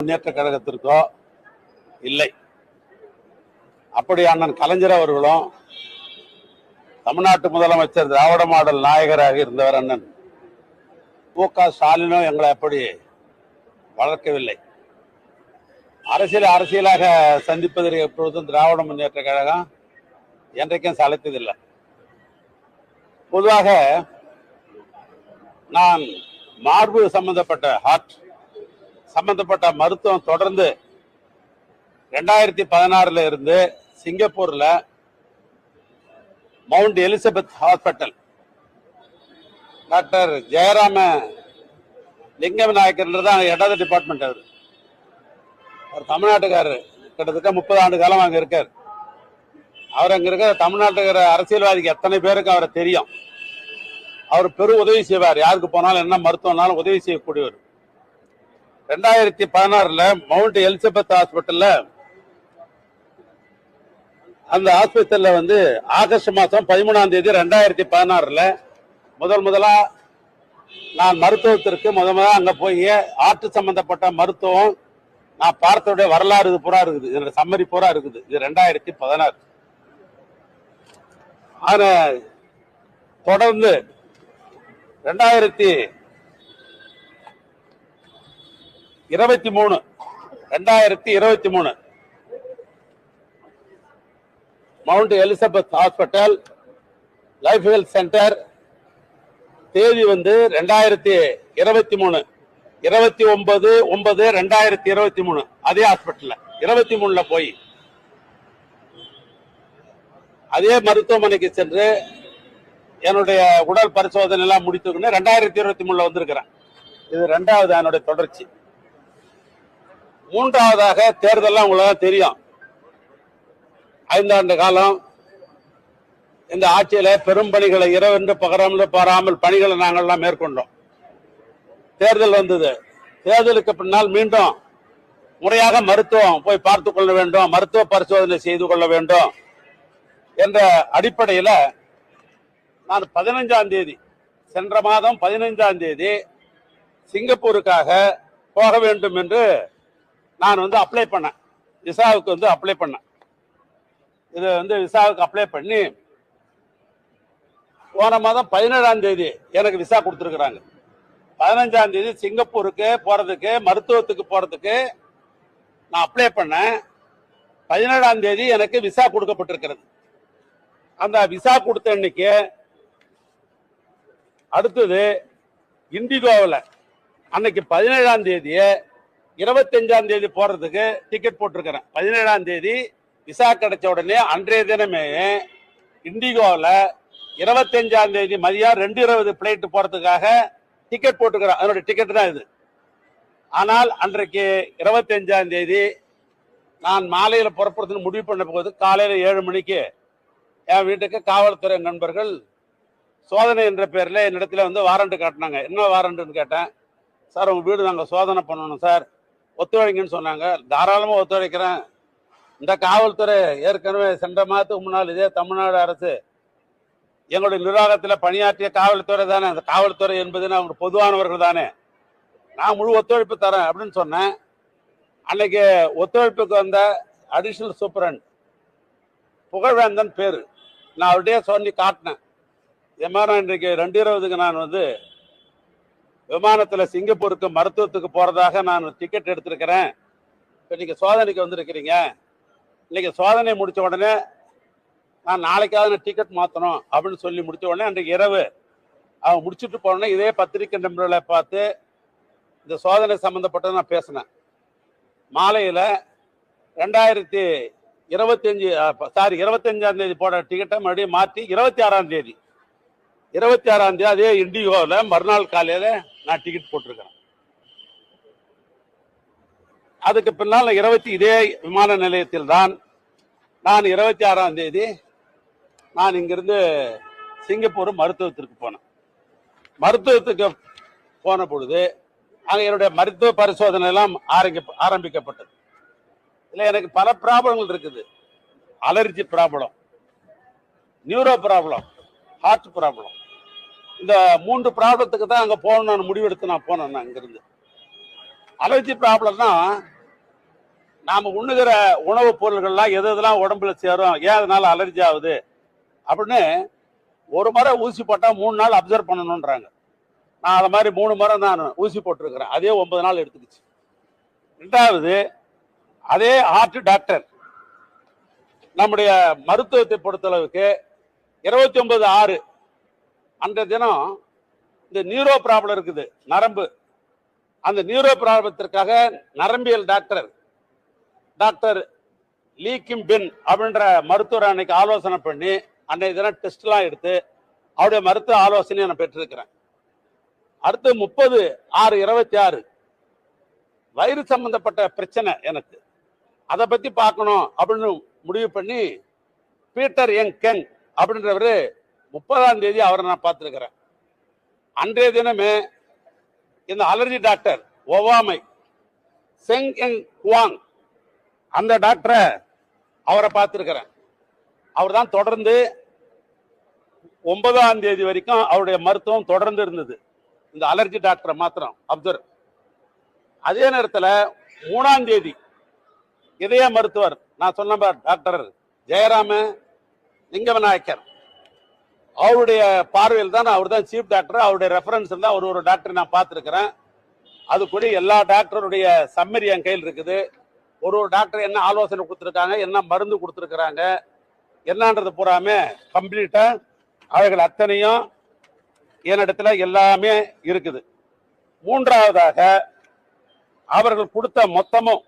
முன்னேற்ற கழகத்திற்கோ இல்லை. அப்படி அண்ணன் கலைஞர் அவர்களும் தமிழ்நாட்டு முதலமைச்சர் திராவிட மாடல் நாயகராக இருந்தவர் அண்ணன் மு.க. ஸ்டாலினும் எங்களை அப்படி வளர்க்கவில்லை. அரசியலாக சந்திப்பதற்கு எப்பொழுதும் திராவிட முன்னேற்ற கழகம் என்றைக்கும் சளைத்ததில்லை. பொதுவாக நான் மார்பு சம்பந்தப்பட்ட ஹார்ட் சம்பந்தப்பட்ட மருத்துவம் தொடர்ந்து 2016 இருந்து சிங்கப்பூர்ல mount Elizabeth hospital doctor Jayarama லிங்கம் நாயக்கர்ன்றது இடது டிபார்ட்மெண்ட். அவர் தமிழ்நாட்டுக்காரர், கிட்டத்தட்ட 30 ஆண்டு காலம் அங்க இருக்கார். அவர் அங்க இருக்க தமிழ்நாட்டுக்கார அரசியல்வாதிக்கு எத்தனை பேருக்கு அவரை தெரியும். அவர் பெரும் உதவி செய்வார். யாருக்கு போனாலும் என்ன மருத்துவம்னாலும் உதவி செய்யக்கூடியவர். 2016 மவுண்ட் எலிசபெத் ஹாஸ்பிட்டல்ல அந்த ஆஸ்பத்திரியில ஆகஸ்ட் மாசம் 13ஆம் தேதி 2016 முதலா நான் மருத்துவத்திற்கு முதல்ல அங்க போய் ஆர்ட் சம்பந்தப்பட்ட மருத்துவம் நான் பார்த்தோட வரலாறு இது பூரா இருக்குது. இதோட சம்மரி பூரா இருக்குது. இது 2016. ஆனா தொடர்ந்து 2023 mount Elizabeth hospital life health centre தேதி 2023 29/9/2023 அதே ஹாஸ்பிட்டல்ல 23 போய் அதே மருத்துவமனைக்கு சென்று என்னுடைய உடல் பரிசோதனை எல்லாம் முடித்துக்கொண்டு 2023 வந்திருக்கிறேன். இது 2வது என்னுடைய தொடர்ச்சி. 3வதாக தேர்தல் உங்களுக்கு தெரியும். 5 ஆண்டு காலம் இந்த ஆட்சியில பெரும் பணிகளை இரவென்று பாராமல் பணிகளை நாங்கள்லாம் மேற்கொண்டோம். தேர்தல் வந்தது. தேர்தலுக்கு பின்னால் மீண்டும் முறையாக மருத்துவம் போய் பார்த்துக் கொள்ள வேண்டும், மருத்துவ பரிசோதனை செய்து கொள்ள வேண்டும் என்ற அடிப்படையில் நான் 15ஆம் தேதி சென்ற மாதம் 15ஆம் தேதி சிங்கப்பூருக்காக போக வேண்டும் என்று நான் அப்ளை பண்ணேன். விசாவுக்கு அப்ளை பண்ணேன். இது விசாவுக்கு அப்ளை பண்ணி போன மாதம் 17ஆம் தேதி எனக்கு விசா கொடுத்துருக்குறாங்க. 15ஆம் தேதி சிங்கப்பூருக்கு போறதுக்கு மருத்துவத்துக்கு போறதுக்கு நான் அப்ளை பண்ணேன். 17ஆம் தேதி எனக்கு விசா கொடுக்கப்பட்டிருக்கிறது. அந்த விசா கொடுத்த அன்னைக்கு அடுத்தது இண்டிகோவில் அன்னைக்கு 17ஆம் தேதி 25ஆம் தேதி போறதுக்கு டிக்கெட் போட்டிருக்கிறேன். 17ஆம் தேதி விசா கிடைச்ச உடனே அன்றைய தினமே இண்டிகோவில் 25ஆம் தேதி மதியம் 2:20 பிளைட் போறதுக்காக டிக்கெட் போட்டுக்கிறேன். அதனுடைய டிக்கெட் தான் இது. ஆனால் அன்றைக்கு 25ஆம் தேதி நான் மாலையில் புறப்படுறதுன்னு முடிவு பண்ண போது காலையில் 7 மணிக்கு என் வீட்டுக்கு காவல்துறை நண்பர்கள் சோதனை என்ற பேரில் என்னிடத்துல வாரண்ட் காட்டினாங்க. என்ன வாரண்ட்னு கேட்டேன். சார் உங்கள் வீடு நாங்கள் சோதனை பண்ணணும் சார், ஒத்துழைங்கன்னு சொன்னாங்க. தாராளமாக ஒத்துழைக்கிறேன். இந்த காவல்துறை ஏற்கனவே சென்ற மாதத்துக்கு முன்னால் இதே தமிழ்நாடு அரசு எங்களுடைய நிர்வாகத்தில் பணியாற்றிய காவல்துறை தானே. அந்த காவல்துறை என்பது அவங்க பொதுவானவர்கள் தானே, நான் முழு ஒத்துழைப்பு தரேன் அப்படின்னு சொன்னேன். அன்னைக்கு ஒத்துழைப்புக்கு வந்த அடிஷனல் சூப்பரண்ட் புகழ்வேந்தன் பேரு, நான் அவர்கிட்டயே சொல்லி காட்டினேன். இது மாதிரி இன்றைக்கு 2:20 நான் விமானத்தில் சிங்கப்பூருக்கு மருத்துவத்துக்கு போறதாக நான் டிக்கெட் எடுத்திருக்கிறேன். இப்போ நீங்க சோதனைக்கு வந்திருக்கிறீங்க. இன்னைக்கு சோதனை முடிச்ச உடனே நான் நாளைக்காவது டிக்கெட் மாற்றணும் அப்படின்னு சொல்லி முடிச்ச உடனே அன்றைக்கு இரவு அவங்க முடிச்சுட்டு போனோன்னே இதே பத்திரிகை நண்பர்களை பார்த்து இந்த சோதனை சம்பந்தப்பட்டது நான் பேசினேன். மாலையில் 25ஆம் தேதி போட டிக்கெட்டை மறுபடியும் மாற்றி 26ஆம் தேதி அதே இண்டிகோவில் மறுநாள் காலையில் நான் டிக்கெட் போட்டிருக்கிறேன். அதுக்கு பின்னால் இதே விமான நிலையத்தில் தான் நான் 26ஆம் தேதி நான் இங்கிருந்து சிங்கப்பூர் மருத்துவத்திற்கு போனேன். மருத்துவத்துக்கு போன பொழுது அங்கே என்னுடைய மருத்துவ பரிசோதனை எல்லாம் ஆரம்பிக்கப்பட்டது. இல்லை எனக்கு பல ப்ராப்ளங்கள் இருக்குது. Allergy problem, neuro problem, heart problem. இந்த 3 ப்ராப்ளத்துக்கு தான் அங்கே போகணும் நான் முடிவெடுத்து நான் போனேன். அங்கிருந்து அலர்ஜி ப்ராப்ளம்னா நாம உண்ணுகிற உணவுப் பொருள்கள்லாம் எது எதெல்லாம் உடம்புல சேரும், ஏன் அதனால அலர்ஜி ஆகுது அப்படின்னு ஒரு முறை ஊசி போட்டா 3 நாள் அப்சர்வ் பண்ணணும்ன்றாங்க. நான் அதை மாதிரி 3 முறை நான் ஊசி போட்டிருக்கிறேன். அதே 9 நாள் எடுத்துக்கிச்சு. ரெண்டாவது, அதே ஹார்ட் டாக்டர் நம்முடைய மருத்துவத்தை பொறுத்தளவுக்கு 29/6 அந்த தினம் இந்த நியூரோ ப்ராப்ளம் இருக்குது, நரம்பு. அந்த நியூரோ ப்ராப்ளத்திற்காக நரம்பியல் டாக்டர் லீ கிம் பின் அப்படின்ற மருத்துவர் அன்னைக்கு ஆலோசனை பண்ணி அன்றைய தினம் டெஸ்ட்லாம் எடுத்து அவருடைய மருத்துவ ஆலோசனையை நான் பெற்றிருக்கிறேன். அடுத்து 30/6/26 வயிறு சம்பந்தப்பட்ட பிரச்சனை எனக்கு, அதை பத்தி பார்க்கணும் அப்படின்னு முடிவு பண்ணி பீட்டர் யங் கென் அப்படின்றவரு 30ஆம் தேதி அவரை நான் பார்த்திருக்கிறேன். அன்றைய தினமே இந்த அலர்ஜி டாக்டர் ஒவ்வாமை செங் எங் குவாங் அந்த டாக்டரை அவரை பார்த்திருக்கிறேன். அவர் தான் தொடர்ந்து 9ஆம் தேதி வரைக்கும் அவருடைய மருத்துவம் தொடர்ந்து இருந்தது. இந்த அலர்ஜி டாக்டரை மாத்திரம் அப்சர்வ். அதே நேரத்தில் 3ஆம் தேதி இதய மருத்துவர் நான் சொன்ன டாக்டர் ஜெயராம லிங்கவிநாயக்கர் அவருடைய பார்வையில் தான், அவர் தான் சீஃப் டாக்டர், அவருடைய ரெஃபரன்ஸ் தான் ஒரு டாக்டர் நான் பார்த்துருக்கிறேன். அது கூட எல்லா டாக்டருடைய சம்மரி என் கையில் இருக்குது. ஒரு டாக்டர் என்ன ஆலோசனை கொடுத்துருக்காங்க, என்ன மருந்து கொடுத்துருக்குறாங்க, என்னன்றது பூராமே கம்ப்ளீட்டா அவைகள் அத்தனையும் என்னிடத்துல எல்லாமே இருக்குது. மூன்றாவதாக அவர்கள் கொடுத்த மொத்தமும்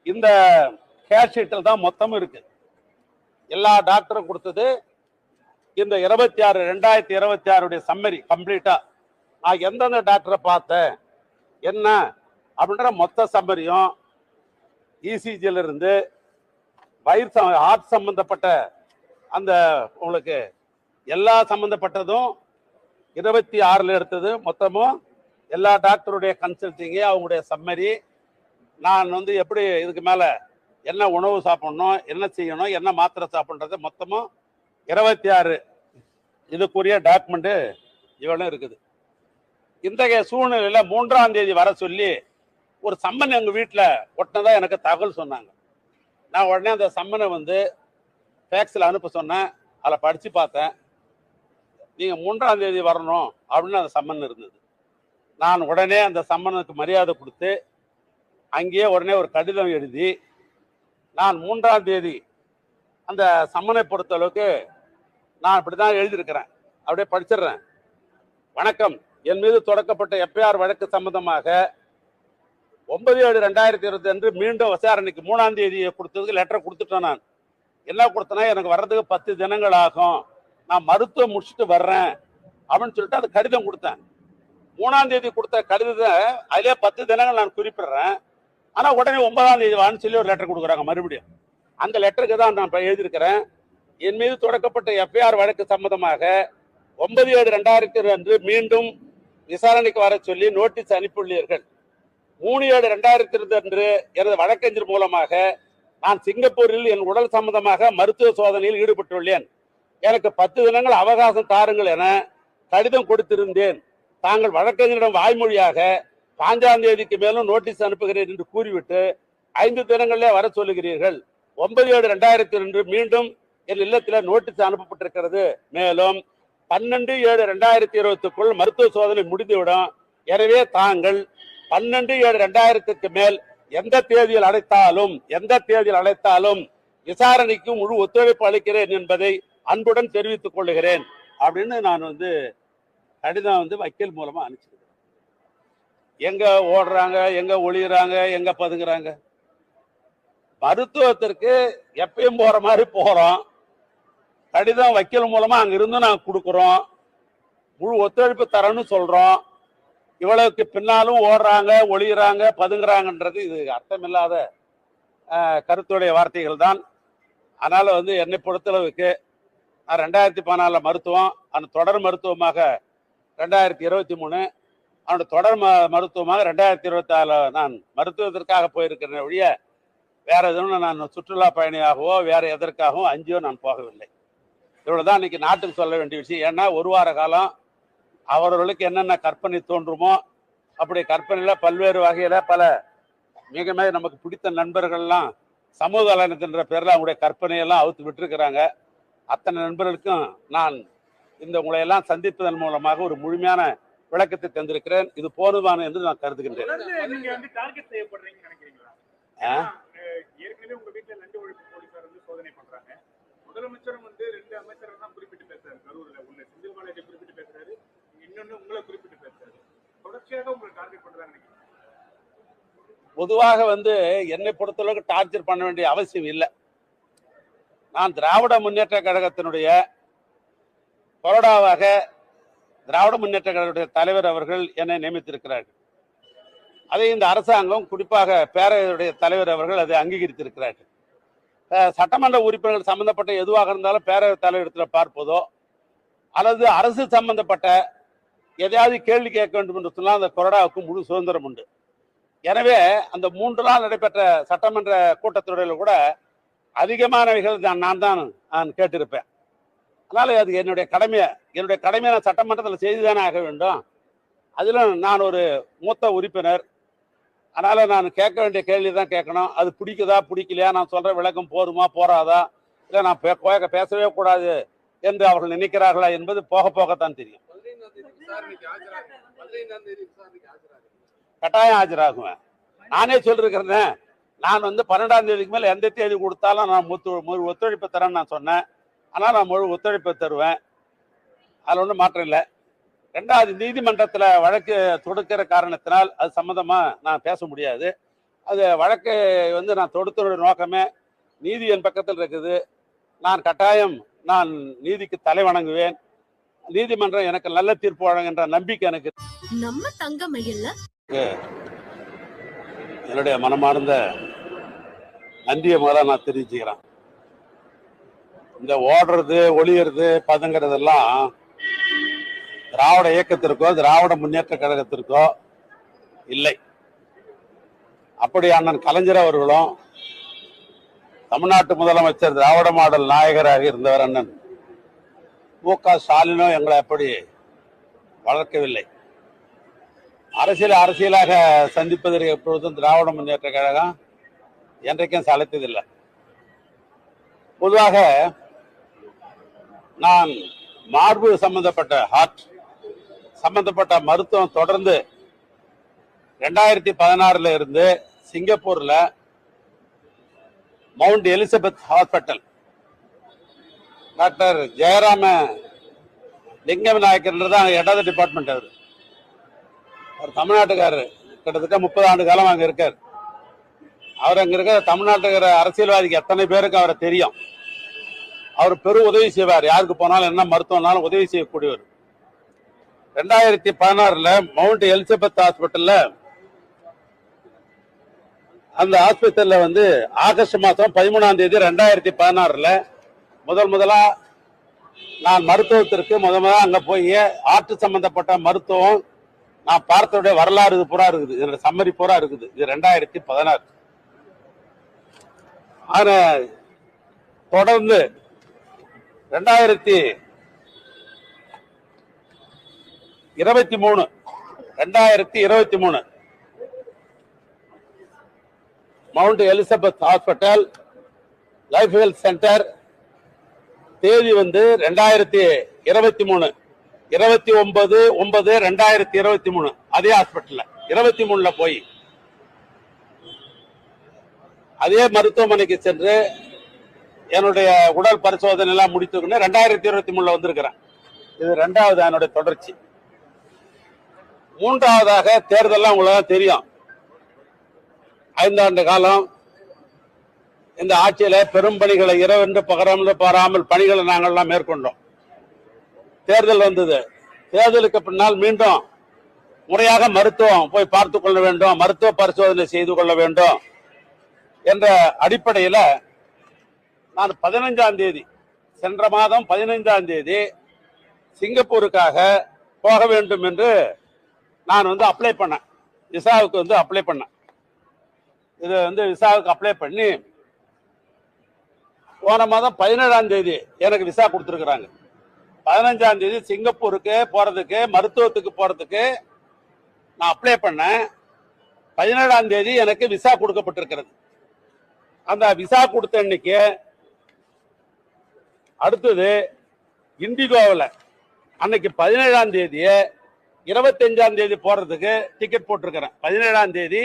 இந்த கேஷ் ஷீட்டில் தான் மொத்தமும் இருக்கு. எல்லா டாக்டரும் கொடுத்தது இந்த 2026 சம்மரி கம்ப்ளீட்டா. நான் எந்தெந்த டாக்டரை பார்த்தேன் என்ன அப்படின்ற மொத்த சம்மரியும் இசிஜில இருந்து வயிறு ஹார்ட் சம்பந்தப்பட்ட அந்த உங்களுக்கு எல்லா சம்பந்தப்பட்டதும் 26 எடுத்தது மொத்தமும் எல்லா டாக்டருடைய கன்சல்டிங்கு அவங்களுடைய சம்மரி. நான் எப்படி இதுக்கு மேல என்ன உணவு சாப்பிடணும், என்ன செய்யணும், என்ன மாத்திரை சாப்பிட்றது மொத்தமும் 26 இதுக்குரிய டாக்குமெண்ட் இவ்வளவு இருக்குது. இன்றைய சூழ்நிலையில 3ஆம் தேதி வர சொல்லி ஒரு சம்மன் எங்க வீட்டில் ஒட்டினதா எனக்கு தகவல் சொன்னாங்க. நான் உடனே அந்த சம்மனை ஃபேக்ஸில் அனுப்ப சொன்னேன். அதில் படித்து பார்த்தேன். நீங்கள் 3ஆம் தேதி வரணும் அப்படின்னு அந்த சம்மன் இருந்தது. நான் உடனே அந்த சம்மனுக்கு மரியாதை கொடுத்து அங்கேயே உடனே ஒரு கடிதம் எழுதி நான் 3ஆம் தேதி அந்த சம்மனை பொறுத்த அளவுக்கு நான் இப்படி தான் எழுதியிருக்கிறேன். அப்படியே படிச்சிடுறேன். வணக்கம், என் மீது தொடக்கப்பட்ட எஃப்ஐஆர் வழக்கு சம்பந்தமாக 9/7/2020 அன்று மீண்டும் விசாரணைக்கு 3ஆம் தேதி கொடுத்ததுக்கு லெட்டர் கொடுத்துட்டேன். நான் என்ன கொடுத்தேன்னா, எனக்கு வர்றதுக்கு 10 தினங்கள் ஆகும், நான் மருத்துவம் முடிச்சுட்டு வர்றேன் அப்படின்னு சொல்லிட்டு அது கடிதம் கொடுத்தேன். 3ஆம் தேதி கொடுத்த கடிதத்தை அதிலே 10 தினங்கள் நான் குறிப்பிடுறேன். ஆனால் உடனே 9ஆம் தேதி வான்னு சொல்லி ஒரு லெட்டர் கொடுக்குறாங்க மறுபடியும். அந்த லெட்டருக்கு தான் நான் எழுதியிருக்கிறேன். என் மீது தொடக்கப்பட்ட எஃப்ஐஆர் வழக்கு சம்பந்தமாக 9/7/2020 அன்று மீண்டும் விசாரணைக்கு வர சொல்லி நோட்டீஸ் அனுப்பியுள்ளீர்கள். 3/7/2020 அன்று எனது வழக்கறிஞர் மூலமாக நான் சிங்கப்பூரில் என் உடல் சம்பந்தமாக மருத்துவ சோதனையில் ஈடுபட்டுள்ளேன். எனக்கு 10 தினங்கள் அவகாசம் தாருங்கள் என கடிதம் கொடுத்திருந்தேன். தாங்கள் வழக்கறிஞரிடம் வாய்மொழியாக 5ஆம் தேதிக்கு மேலும் நோட்டீஸ் அனுப்புகிறேன் என்று கூறிவிட்டு 5 தினங்களிலே வர சொல்லுகிறீர்கள். 9/7/2002 மீண்டும் என் இல்லத்தில் நோட்டீஸ் அனுப்பப்பட்டிருக்கிறது. மேலும் 12/7/2020 மருத்துவ சோதனை முடிந்துவிடும். எனவே தாங்கள் 12/7/2000 மேல் எந்த தேதியில் அழைத்தாலும் விசாரணைக்கு முழு ஒத்துழைப்பு அளிக்கிறேன் என்பதை அன்புடன் தெரிவித்துக் கொள்ளுகிறேன் அப்படின்னு நான் கடிதம் வக்கீல் மூலமா அனுப்பிச்சிருக்கேன். எங்க ஓடுறாங்க, எங்க ஒளியுறாங்க, எங்க பதுங்குறாங்க? மருத்துவத்திற்கு எப்பயும் போற மாதிரி போறோம். கடிதம் வக்கீல் மூலமா அங்க இருந்து நாங்க கொடுக்குறோம். முழு ஒத்துழைப்பு தரன்னு சொல்றோம். இவ்வளவுக்கு பின்னாலும் ஓடுறாங்க, ஒளியுறாங்க, பதுங்குறாங்கன்றது இது அர்த்தமில்லாத கருத்துடைய வார்த்தைகள் தான். அதனால என்னை பொறுத்தளவுக்கு நான் 2014 மருத்துவம், அந்த தொடர் மருத்துவமாக 2023, அவனோட தொடர் மருத்துவமாக 2024 நான் மருத்துவத்திற்காக போயிருக்கிறேன் ஒழிய வேற எதுவும் நான் சுற்றுலா பயணியாகவோ வேற எதற்காகவும் அங்கேயோ நான் போகவில்லை. இவ்வளவுதான் இன்னைக்கு நாட்டுக்கு சொல்ல வேண்டிய விஷயம். ஏன்னா ஒரு வார காலம் அவர்களுக்கு என்னென்ன கற்பனை தோன்றுமோ அப்படி கற்பனையில பல்வேறு வகையில பல மிக மிக நமக்கு பிடித்த நண்பர்கள்லாம் சமூக நலனத்தின்ற பேர்ல அவங்களுடைய கற்பனையெல்லாம் அவுத்து விட்டுருக்கிறாங்க. அத்தனை நண்பர்களுக்கும் நான் இந்த உங்களை எல்லாம் சந்திப்பதன் மூலமாக ஒரு முழுமையான விளக்கத்தை தந்திருக்கிறேன். இது போதுமான என்று நான் கருதுகின்றேன். முதலமைச்சரும் ரெண்டு அமைச்சர்கள் தான் குறிப்பிட்டு பேசுறாரு. கரூர்ல உள்ள செந்தில் பாலாஜி குறிப்பிட்டு பேசுறாரு, இன்னொன்னு உங்களை குறிப்பிட்டு பேசுறாரு. தொடர்ச்சியாக உங்களை டார்கெட் பண்றாங்க. பொதுவாக என்னை பொறுத்தளவுக்கு டார்ச்சர் பண்ண வேண்டிய அவசியம் இல்லை. நான் திராவிட முன்னேற்ற கழகத்தினுடைய கொறடாவாக திராவிட முன்னேற்ற கழகத்துடைய தலைவர் அவர்கள் என்னை நியமித்திருக்கிறார்கள். அதை இந்த அரசாங்கம் குறிப்பாக பேரவையுடைய தலைவர் அவர்கள் அதை அங்கீகரித்திருக்கிறார்கள். சட்டமன்ற உறுப்பினர்கள் சம்பந்தப்பட்ட எதுவாக இருந்தாலும் பேரவைத் தலைவரிடத்தில் பார்ப்பதோ அல்லது அரசு சம்பந்தப்பட்ட எதையாவது கேள்வி கேட்க வேண்டும் என்று சொன்னால் அந்த கொறடாவுக்கு முழு சுதந்திரம் உண்டு. எனவே அந்த 3 நாள் நடைபெற்ற சட்டமன்ற கூட்டத்தொடரில் கூட அதிகமானவைகள் நான் கேட்டிருப்பேன். அதனால அது என்னுடைய கடமையை நான் சட்டமன்றத்தில் செய்துதானே ஆக வேண்டும். அதிலும் நான் ஒரு மூத்த உறுப்பினர். அதனால நான் கேட்க வேண்டிய கேள்வி தான் கேட்கணும். அது பிடிக்குதா பிடிக்கலையா, நான் சொல்ற விளக்கம் போருமா போறாதா, இல்லை நான் பேசவே கூடாது என்று அவர்கள் நினைக்கிறார்களா என்பது போக போகத்தான் தெரியும். கட்டாயம் ஆஜராகுவேன். நானே சொல்லிருக்கிறேன். நான் 12ஆம் தேதிக்கு மேல எந்த தேதி கொடுத்தாலும் நான் முழு ஒத்துழைப்பு தரேன்னு நான் சொன்னேன். ஆனால் நான் முழு ஒத்துழைப்பு தருவேன். அதில் ஒன்றும் மாற்றம் இல்லை. 2வது, நீதிமன்றத்தில் வழக்கு தொடுக்கிற காரணத்தினால் அது சம்பந்தமா நான் பேச முடியாது. அது வழக்கை நான் தொடுத்தனுடைய நோக்கமே நீதி என் பக்கத்தில் இருக்குது. நான் கட்டாயம் நீதிக்கு தலை வணங்குவேன். நீதிமன்றம் எனக்கு நல்ல தீர்ப்பு வழங்குகின்ற நம்பிக்கை எனக்கு. நம்ம தங்கமயில்ல என்னுடைய மனமார்ந்த நன்றியை முதல்ல நான் தெரிவிச்சுக்கிறேன். இந்த ஓடுறது ஒளியறது பதுங்கிறதெல்லாம் திராவிட இயக்கத்திற்கோ திராவிட முன்னேற்ற கழகத்திற்கோ இல்லை. அப்படி அண்ணன் கலைஞர் அவர்களும் தமிழ்நாட்டு முதலமைச்சர் திராவிட மாடல் நாயகராக இருந்தவர் அண்ணன் மு.க. ஸ்டாலினும் எங்களை அப்படி வளர்க்கவில்லை. அரசியலாக சந்திப்பதற்கு எப்பொழுதும் திராவிட முன்னேற்ற கழகம் என்றைக்கும் சளைத்ததில்லை. பொதுவாக நான் மார்பு சம்பந்தப்பட்ட ஹார்ட் சம்பந்தப்பட்ட மருத்துவம் தொடர்ந்து 2016 இருந்து சிங்கப்பூர்ல mount Elizabeth hospital doctor Jayarama லிங்கம் நாயக்கர் தான் இடது டிபார்ட்மெண்ட். அவர் தமிழ்நாட்டுக்காரர். கிட்டத்தட்ட 30 ஆண்டு காலம் அங்க இருக்கார். அவர் அங்க இருக்க தமிழ்நாட்டுக்கிற அரசியல்வாதிக்கு எத்தனை பேருக்கு அவரை தெரியும். அவர் பெரும் உதவி செய்வார். யாருக்கு போனாலும் என்ன மருத்துவம்னாலும் உதவி செய்யக்கூடியவர். 2016 மவுண்ட் எலிசபெத் ஹாஸ்பிட்டல்ல அந்த ஹாஸ்பிட்டல்ல ஆகஸ்ட் மாதம் 13ஆம் தேதி 2016 முதலா நான் மருத்துவத்திற்கு முதல்ல அங்க போய் ஆற்று சம்பந்தப்பட்ட மருத்துவம் நான் பார்த்தோடைய வரலாறு இது பூரா இருக்குது. இதோட சம்மரி பூரா இருக்குது. இது 2016. ஆனா தொடர்ந்து 2023 mount Elizabeth hospital life health centre தேதி 2023 29/9/2023 அதே ஹாஸ்பிட்டல்ல 23ல போய் அதே மருத்துவமனைக்கு சென்று என்னுடைய உடல் பரிசோதனை எல்லாம் முடித்துக்கொண்டு 2023 வந்திருக்கிறேன். இது 2வது என்னுடைய தொடர்ச்சி. 3வதாக தேர்தல் உங்களுக்கு தெரியும். 5 ஆண்டு காலம் இந்த ஆட்சியில பெரும் பணிகளை இரவென்று பகரமென்று பாராமல் பணிகளை நாங்கள்லாம் மேற்கொண்டோம். தேர்தல் வந்தது. தேர்தலுக்கு பின்னால் மீண்டும் முறையாக மருத்துவம் போய் பார்த்து கொள்ள வேண்டும், மருத்துவ பரிசோதனை செய்து கொள்ள வேண்டும் என்ற அடிப்படையில நான் 15ஆம் தேதி சென்ற மாதம் 15ஆம் தேதி சிங்கப்பூருக்காக போக வேண்டும் என்று நான் அப்ளை பண்ணேன். விசாவுக்கு அப்ளை பண்ணேன். இது விசாவுக்கு அப்ளை பண்ணி போன மாதம் 17ஆம் தேதி எனக்கு விசா கொடுத்துருக்குறாங்க. 15ஆம் தேதி சிங்கப்பூருக்கு போறதுக்கு மருத்துவத்துக்கு போறதுக்கு நான் அப்ளை பண்ணேன். 17ஆம் தேதி எனக்கு விசா கொடுக்கப்பட்டிருக்கிறது. அந்த விசா கொடுத்த அன்னைக்கு அடுத்தது இண்டிகோவில் அன்னைக்கு 17ஆம் தேதியே 25ஆம் தேதி போறதுக்கு டிக்கெட் போட்டிருக்கிறேன். 17ஆம் தேதி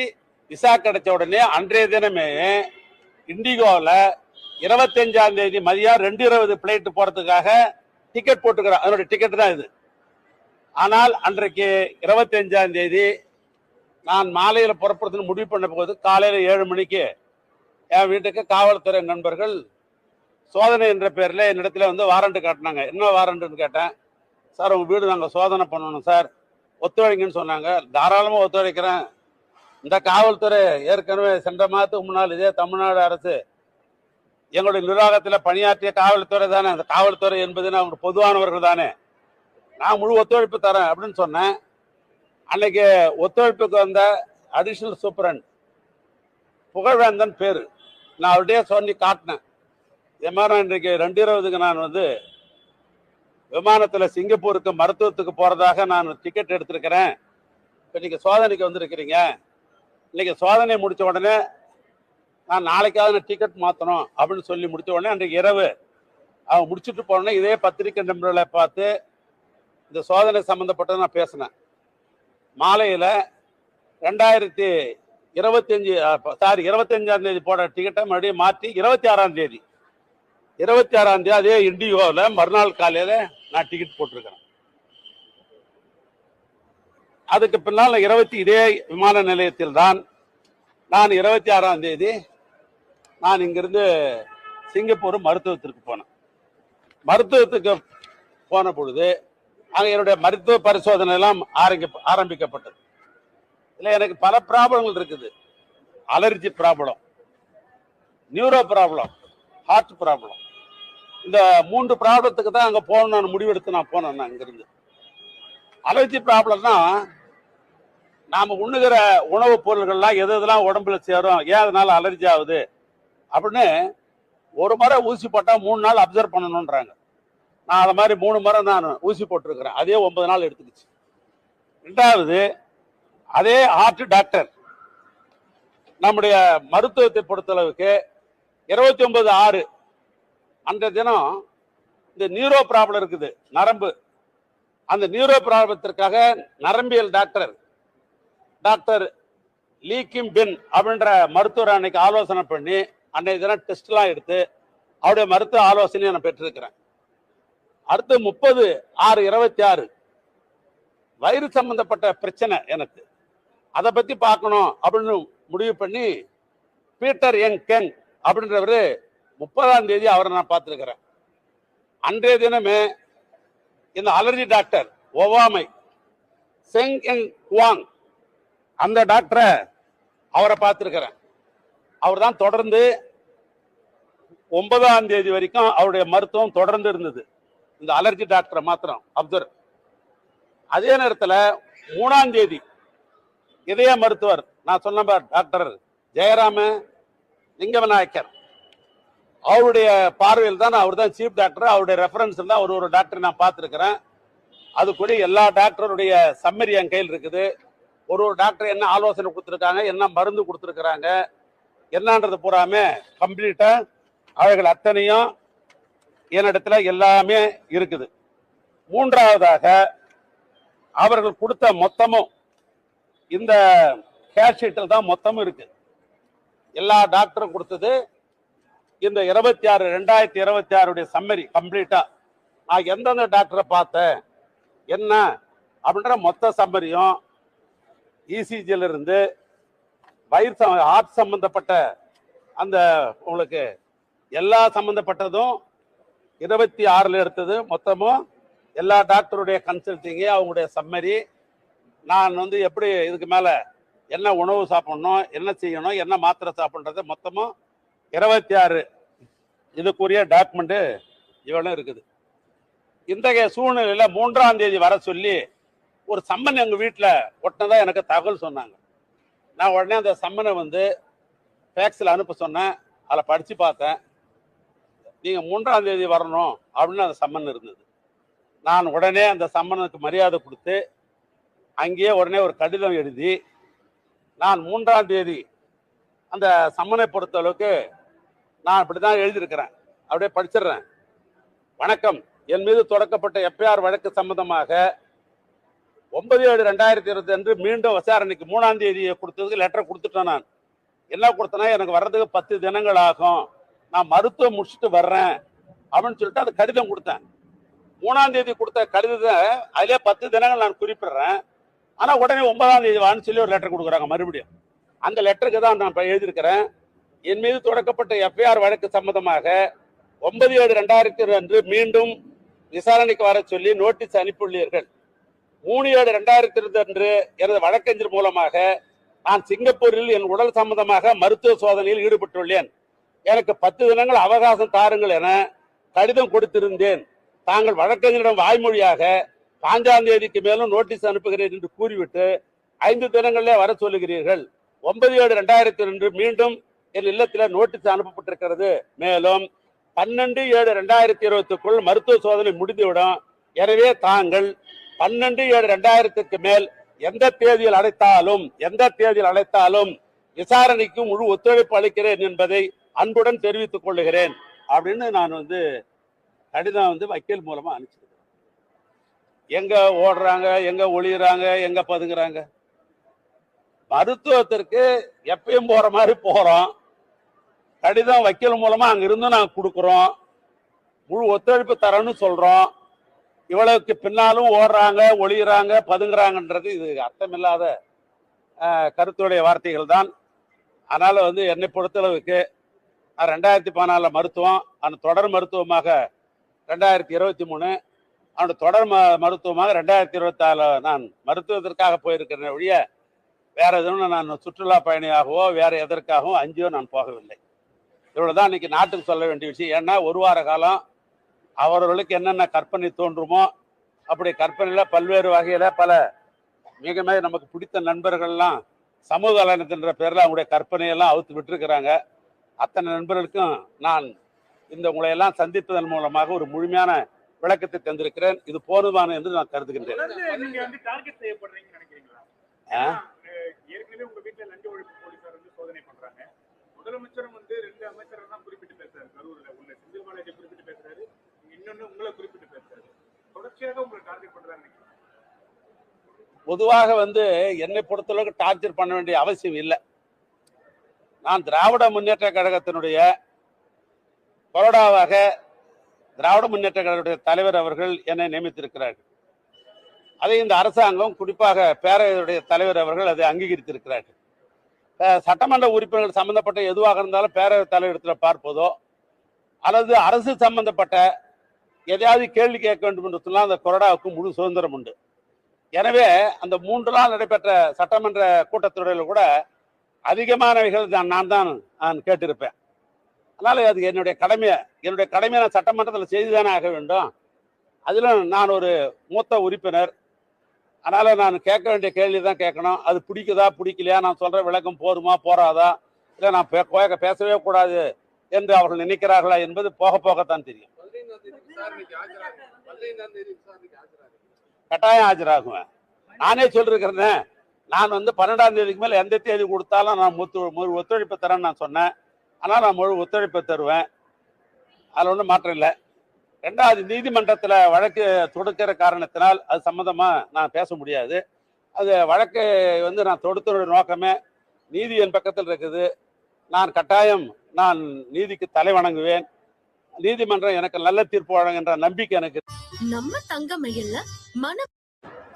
விசா கிடைச்ச உடனே அன்றைய தினமே இண்டிகோவில் 25ஆம் தேதி மதியம் 2:20 பிளைட் போறதுக்காக டிக்கெட் போட்டுக்கிறேன். அதனுடைய டிக்கெட் தான் இது. ஆனால் அன்றைக்கு 25ஆம் தேதி நான் மாலையில புறப்படுறதுன்னு முடிவு பண்ண போது காலையில 7 மணிக்கு என் வீட்டுக்கு காவல்துறை நண்பர்கள் சோதனை என்ற பேர்ல என்னிடத்துல வந்து வாரண்ட் காட்டினாங்க. என்ன வாரண்ட்னு கேட்டேன். சார் உங்க வீடு நாங்கள் சோதனை பண்ணணும் சார், ஒத்துழைங்கன்னு சொன்னாங்க. தாராளமா ஒத்துழைக்கிறேன். இந்த காவல்துறை ஏற்கனவே சென்ற மாதத்துக்கு முன்னால் இதே தமிழ்நாடு அரசு எங்களுடைய நிர்வாகத்தில் பணியாற்றிய காவல்துறை தானே. அந்த காவல்துறை என்பது அவங்க பொதுவானவர்கள் தானே, நான் முழு ஒத்துழைப்பு தரேன் அப்படின்னு சொன்னேன். அன்னைக்கு ஒத்துழைப்புக்கு வந்த அடிஷனல் சூப்பரண்ட் புகழ்வேந்தன் பேரு, நான் அவர்கிட்டயே சொல்லி காட்டினேன். இதே மாதிரி இன்றைக்கு 2:20க்கு நான் வந்து விமானத்தில் சிங்கப்பூருக்கு மருத்துவத்துக்கு போறதாக நான் டிக்கெட் எடுத்திருக்கிறேன். இப்போ நீங்க சோதனைக்கு வந்திருக்கிறீங்க. இன்னைக்கு சோதனை முடிச்ச உடனே நான் நாளைக்காவது டிக்கெட் மாற்றணும் அப்படின்னு சொல்லி முடிச்ச உடனே அன்றைக்கு இரவு அவங்க முடிச்சுட்டு போனோன்னே இதே பத்திரிகை நண்பர்களை பார்த்து இந்த சோதனை சம்பந்தப்பட்டது நான் பேசினேன். மாலையில் 25ஆம் தேதி போட டிக்கெட்டை மறுபடியும் மாற்றி 26ஆம் தேதி அதே இண்டிகோவில் மறுநாள் காலையில் நான் டிக்கெட் போட்டிருக்கிறேன். அதுக்கு பின்னால் இதே விமான நிலையத்தில் தான் நான் 26ஆம் தேதி நான் இங்கிருந்து சிங்கப்பூர் மருத்துவத்திற்கு போனேன். மருத்துவத்துக்கு போன பொழுது அங்கே என்னுடைய மருத்துவ பரிசோதனை எல்லாம் ஆரம்பிக்கப்பட்டது. இல்லை எனக்கு பல ப்ராப்ளங்கள் இருக்குது. Allergy problem, neuro problem, heart problem. இந்த 3 ப்ராப்ளத்துக்கு தான் அங்கே போகணும் நான் முடிவெடுத்து நான் போனேன். நான் இங்கிருந்து அலர்ஜி ப்ராப்ளம்னா நாம உண்ணுகிற உணவுப் பொருள்கள்லாம் எதெல்லாம் உடம்புல சேரும், ஏன் அதனால அலர்ஜி ஆகுது அப்படின்னு ஒரு முறை ஊசி போட்டா 3 நாள் அப்சர்வ் பண்ணணும்ன்றாங்க. நான் அதை மாதிரி 3 முறை நான் ஊசி போட்டிருக்கிறேன். அதே 9 நாள் எடுத்துக்கிச்சு. 2வது அதே ஹார்ட் டாக்டர் நம்முடைய மருத்துவத்தை பொறுத்தளவுக்கு 29/6 அந்த தினம் இந்த நியூரோ ப்ராப்ளம் இருக்குது, நரம்பு. அந்த நியூரோ ப்ராப்ளத்திற்காக நரம்பியல் டாக்டர் லீ கிம் பின் அப்படின்ற மருத்துவர் அன்னைக்கு ஆலோசனை பண்ணி அன்னைக்கு தினம் டெஸ்ட்லாம் எடுத்து அவருடைய மருத்துவ ஆலோசனையை நான் பெற்றிருக்கிறேன். அடுத்து 30/6/26 வயிறு சம்பந்தப்பட்ட பிரச்சனை எனக்கு, அதை பத்தி பார்க்கணும் அப்படின்னு முடிவு பண்ணி பீட்டர் யங் கெங் அப்படின்றவரு 30ஆம் தேதி அவரை நான் பார்த்துருக்கிறேன். அன்றைய தினமே இந்த அலர்ஜி டாக்டர் ஒவ்வாமை செங் எங் குவாங் அந்த டாக்டரை அவரை பார்த்துருக்கிறேன். அவர் தான் தொடர்ந்து 9ஆம் தேதி வரைக்கும் அவருடைய மருத்துவம் தொடர்ந்து இருந்தது. இந்த அலர்ஜி டாக்டரை மாத்திரம் அப்சர்வ். அதே நேரத்தில் 3ஆம் தேதி இதய மருத்துவர் நான் சொன்ன டாக்டர் ஜெயராம லிங்கவிநாயக்கர் அவருடைய பார்வையில் தான், அவர் தான் சீஃப் டாக்டர். அவருடைய ரெஃபரன்ஸ் தான் ஒரு டாக்டர் நான் பார்த்துருக்கிறேன். அது கூட எல்லா டாக்டருடைய சம்மரி என் கையில் இருக்குது. ஒரு டாக்டர் என்ன ஆலோசனை கொடுத்துருக்காங்க, என்ன மருந்து கொடுத்துருக்குறாங்க, என்னன்றது பூராமே கம்ப்ளீட்டா அவர்கள் அத்தனையும் என்னிடத்துல எல்லாமே இருக்குது. 3வதாக அவர்கள் கொடுத்த மொத்தமும் இந்த கேஷ் ஷீட்டில் தான் மொத்தமும் இருக்கு. எல்லா டாக்டரும் கொடுத்தது இந்த 2026 சம்மரி கம்ப்ளீட்டா நான் எந்தெந்த டாக்டரை பார்த்தேன் என்ன அப்படின்ற மொத்த சம்மரியும் இசிஜில இருந்து வயிறு ஹார்ட் சம்பந்தப்பட்ட அந்த உங்களுக்கு எல்லா சம்பந்தப்பட்டதும் 26 எடுத்தது மொத்தமும் எல்லா டாக்டருடைய கன்சல்டிங்கு அவங்களுடைய சம்மரி. நான் வந்து எப்படி இதுக்கு மேல என்ன உணவு சாப்பிடணும், என்ன செய்யணும், என்ன மாத்திரை சாப்பிட்றது மொத்தமும் 26 இதுக்குரிய டாக்குமெண்ட் இவ்வளவு இருக்குது. இன்றைய சூழ்நிலையில 3ஆம் தேதி வர சொல்லி ஒரு சம்மன் எங்க வீட்டில் ஒட்டினதா எனக்கு தகவல் சொன்னாங்க. நான் உடனே அந்த சம்மனை வந்து ஃபேக்ஸில் அனுப்ப சொன்னேன். அதில் படித்து பார்த்தேன். நீங்கள் 3ஆம் தேதி வரணும் அப்படின்னு அந்த சம்மன் இருந்தது. நான் உடனே அந்த சம்மனுக்கு மரியாதை கொடுத்து அங்கேயே உடனே ஒரு கடிதம் எழுதி நான் 3ஆம் தேதி அந்த சம்மனை பொறுத்த அளவுக்கு நான் இப்படிதான் எழுதியிருக்கிறேன், அப்படியே படிச்சிடுறேன். வணக்கம், என் மீது தொடக்கப்பட்ட எஃப்ஐஆர் வழக்கு சம்பந்தமாக 9/7/2020 அன்று மீண்டும் விசாரணைக்கு 3ஆம் தேதியை கொடுத்ததுக்கு லெட்டர் கொடுத்துட்டேன். நான் என்ன கொடுத்தேன்னா, எனக்கு வர்றதுக்கு 10 தினங்கள் ஆகும், நான் மருத்துவம் முடிச்சுட்டு வர்றேன் அப்படின்னு சொல்லிட்டு அந்த கடிதம் கொடுத்தேன். 3ஆம் தேதி கொடுத்த கடிதத்தை அதிலே 10 தினங்கள் நான் குறிப்பிடுறேன். ஆனா உடனே 9ஆம் தேதி வான்னு சொல்லி ஒரு லெட்டர் கொடுக்குறாங்க மறுபடியும். அந்த லெட்டருக்கு தான் நான் எழுதியிருக்கிறேன். என் மீது தொடக்கப்பட்ட எஃப்ஐஆர் வழக்கு சம்பந்தமாக 9/7/2020 அன்று மீண்டும் விசாரணைக்கு வர சொல்லி நோட்டீஸ் அனுப்பியுள்ளீர்கள். 3/7/2020 அன்று எனது வழக்கறிஞர் மூலமாக நான் சிங்கப்பூரில் என் உடல் சம்பந்தமாக மருத்துவ சோதனையில் ஈடுபட்டுள்ளேன். எனக்கு 10 தினங்கள் அவகாசம் தாருங்கள் என கடிதம் கொடுத்திருந்தேன். தாங்கள் வழக்கறிஞரிடம் வாய்மொழியாக 5ஆம் தேதிக்கு மேலும் நோட்டீஸ் அனுப்புகிறேன் என்று கூறிவிட்டு 5 தினங்களிலே வர சொல்லுகிறீர்கள். 9/7/2002 மீண்டும் என் இல்லத்தில் நோட்டீஸ் அனுப்பப்பட்டிருக்கிறது. மேலும் 12/7/2020 மருத்துவ சோதனை முடிந்துவிடும். எனவே தாங்கள் 12/7/2000 மேல் எந்த தேதியில் அழைத்தாலும் விசாரணைக்கு முழு ஒத்துழைப்பு அளிக்கிறேன் என்பதை அன்புடன் தெரிவித்துக் கொள்ளுகிறேன் அப்படின்னு நான் கடிதம் வக்கீல் மூலமா அனுப்பிச்சிருக்கேன். எங்க ஓடுறாங்க, எங்க ஒளியுறாங்க, எங்க பதுங்குறாங்க? மருத்துவத்திற்கு எப்பயும் போற மாதிரி போறோம். கடிதம் வக்கீல் மூலமா அங்க இருந்து நாங்க கொடுக்குறோம், முழு ஒத்துழைப்பு தரேன்னு சொல்றோம். இவ்வளவுக்கு பின்னாலும் ஓடுறாங்க, ஒளியுறாங்க, பதுங்குறாங்கன்றது இது அர்த்தமில்லாத கருத்துடைய வார்த்தைகள் தான். அதனால என்னை பொறுத்தளவுக்கு 2014 மருத்துவம், அந்த தொடர் மருத்துவமாக 2023, அந்த தொடர் மருத்துவமாக 2024 நான் மருத்துவத்திற்காக போயிருக்கிறேன் ஒழிய வேற எதுவும் நான் சுற்றுலா பயணியாகவோ வேற எதற்காகவும் அங்கேயோ நான் போகவில்லை. இவ்வளவுதான் இன்னைக்கு நாட்டுக்கு சொல்ல வேண்டிய விஷயம். ஏன்னா ஒரு வார காலம் அவர்களுக்கு என்னென்ன கற்பனை தோன்றுமோ அப்படி கற்பனையில பல்வேறு வகையில பல மிக நமக்கு பிடித்த நண்பர்கள்லாம் சமூக நலனத்தின்ற பேர்ல அவங்களுடைய கற்பனையெல்லாம் அவுத்து விட்டுருக்கிறாங்க. அத்தனை நண்பர்களுக்கும் நான் உங்களை எல்லாம் சந்திப்பதன் மூலமாக ஒரு முழுமையான விளக்கத்தை தந்திருக்கிறேன். இது போதுமான என்று நான் கருதுகின்றேன். ஏற்கனவே உங்க வீட்டுல லஞ்ச ஒழிப்பு போலீசார் சோதனை பண்றாங்க. முதலமைச்சரும் 2 அமைச்சர்கள் தான் குறிப்பிட்டு பேசுறாரு. கரூர்ல உள்ள செந்தில் பாலாஜி குறிப்பிட்டு பேசுறாரு, இன்னொன்னு உங்களை குறிப்பிட்டு பேசுறாரு. தொடர்ச்சியாக உங்களை டார்கெட் பண்றாங்க. பொதுவாக என்னை பொறுத்தளவுக்கு டார்ச்சர் பண்ண வேண்டிய அவசியம் இல்லை. நான் திராவிட முன்னேற்ற கழகத்தினுடைய கொறடாவாக திராவிட முன்னேற்ற கழகத்துடைய தலைவர் அவர்கள் என்னை நியமித்திருக்கிறார்கள். அதை இந்த அரசாங்கம், குறிப்பாக பேரவையுடைய தலைவர் அவர்கள் அதை அங்கீகரித்திருக்கிறார்கள். சட்டமன்ற உறுப்பினர்கள் சம்பந்தப்பட்ட எதுவாக இருந்தாலும் பேரவை தலைவரிடத்தில் பார்ப்பதோ அல்லது அரசு சம்பந்தப்பட்ட எதையாவது கேள்வி கேட்க வேண்டும் என்று சொன்னால் அந்த கொறடாவுக்கு முழு சுதந்திரம் உண்டு. எனவே அந்த 3 நாள் நடைபெற்ற சட்டமன்ற கூட்டத்தொடரில் கூட அதிகமானவைகள் நான் கேட்டிருப்பேன். அதனால அது என்னுடைய கடமையை நான் சட்டமன்றத்தில் செய்துதானே ஆக வேண்டும். அதிலும் நான் ஒரு மூத்த உறுப்பினர். அதனால நான் கேட்க வேண்டிய கேள்வி தான் கேட்கணும். அது பிடிக்குதா பிடிக்கலையா, நான் சொல்ற விளக்கம் போதுமா போறாதா, இல்லை நான் பேசவே கூடாது என்று அவர்கள் நினைக்கிறார்களா என்பது போக போகத்தான் தெரியும். கட்டாயம் ஆஜராகுவேன். நானே சொல்லிருக்கிறேன், நான் 12ஆம் தேதிக்கு மேல எந்த தேதி கொடுத்தாலும் நான் முழு ஒத்துழைப்பு தரேன்னு நான் சொன்னேன். ஆனால் நான் முழு ஒத்துழைப்பு தருவேன், அதில் ஒன்றும் மாற்றம் இல்லை. 2வது, நீதிமன்றத்தில் வழக்கு தொடுக்கிற காரணத்தினால் அது சம்பந்தமா நான் பேச முடியாது. அது வழக்கு நான் தொடுத்தனுடைய நோக்கமே நீதி என் பக்கத்தில் இருக்குது. நான் கட்டாயம் நீதிக்கு தலை வணங்குவேன். நீதிமன்றம் எனக்கு நல்ல தீர்ப்பு வழங்குகின்ற நம்பிக்கை எனக்கு. நம்ம தங்கமயில்ல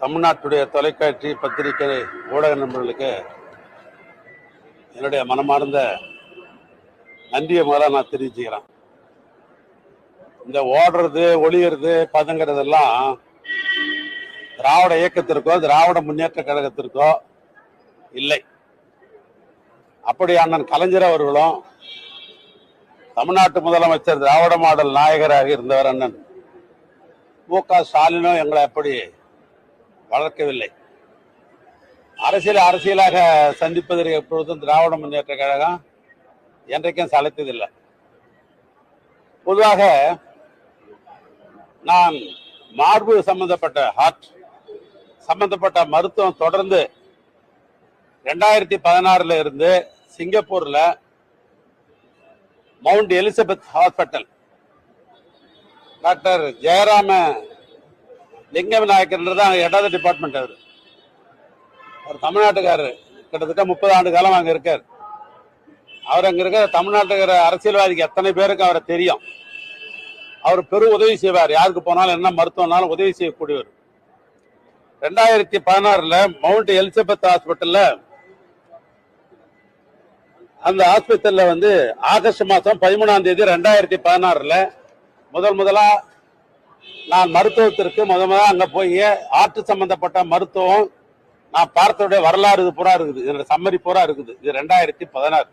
தமிழ்நாட்டுடைய தொலைக்காட்சி, பத்திரிகை, ஊடக நண்பர்களுக்கு என்னுடைய மனமார்ந்த நன்றியை முதல்ல நான் தெரிவிச்சுக்கிறேன். இந்த ஓடுறது, ஒளியறது, பதுங்கிறதெல்லாம் திராவிட இயக்கத்திற்கோ திராவிட முன்னேற்ற கழகத்திற்கோ இல்லை. அப்படி அண்ணன் கலைஞர் அவர்களும் தமிழ்நாட்டு முதலமைச்சர் திராவிட மாடல் நாயகராக இருந்தவர் அண்ணன் மு.க. ஸ்டாலினும் எங்களை அப்படி வளர்க்கவில்லை. அரசியலாக சந்திப்பதற்கு எப்பொழுதும் திராவிட முன்னேற்ற கழகம் என்றைக்கும் சளைத்ததில்லை. பொதுவாக நான் மார்பு சம்பந்தப்பட்ட ஹார்ட் சம்பந்தப்பட்ட மருத்துவம் தொடர்ந்து 2016 இருந்து சிங்கப்பூர்ல mount Elizabeth hospital doctor Jayarama லிங்கம் நாயக்கர் எட்டாவது டிபார்ட்மெண்ட். அவர் தமிழ்நாட்டுக்காரர், கிட்டத்தட்ட 30 ஆண்டு காலம் அங்க இருக்கார். அவர் அங்க இருக்க தமிழ்நாட்டுக்கார அரசியல்வாதிக்கு எத்தனை பேருக்கு அவரை தெரியும். அவர் பெரும் உதவி செய்வார், யாருக்கு போனாலும் என்ன மருத்துவம்னாலும் உதவி செய்யக்கூடியவர். 2016 மவுண்ட் எலிசபெத் ஹாஸ்பிட்டல்ல அந்த ஹாஸ்பிட்டல்ல ஆகஸ்ட் மாசம் 13ஆம் தேதி 2016 முதலா நான் மருத்துவத்திற்கு முதல்ல அங்க போய் ஆர்ட் சம்பந்தப்பட்ட மருத்துவம் நான் பார்த்தோடைய வரலாறு இது பூரா இருக்குது, இதோட சம்மரி பூரா இருக்குது. இது 2016.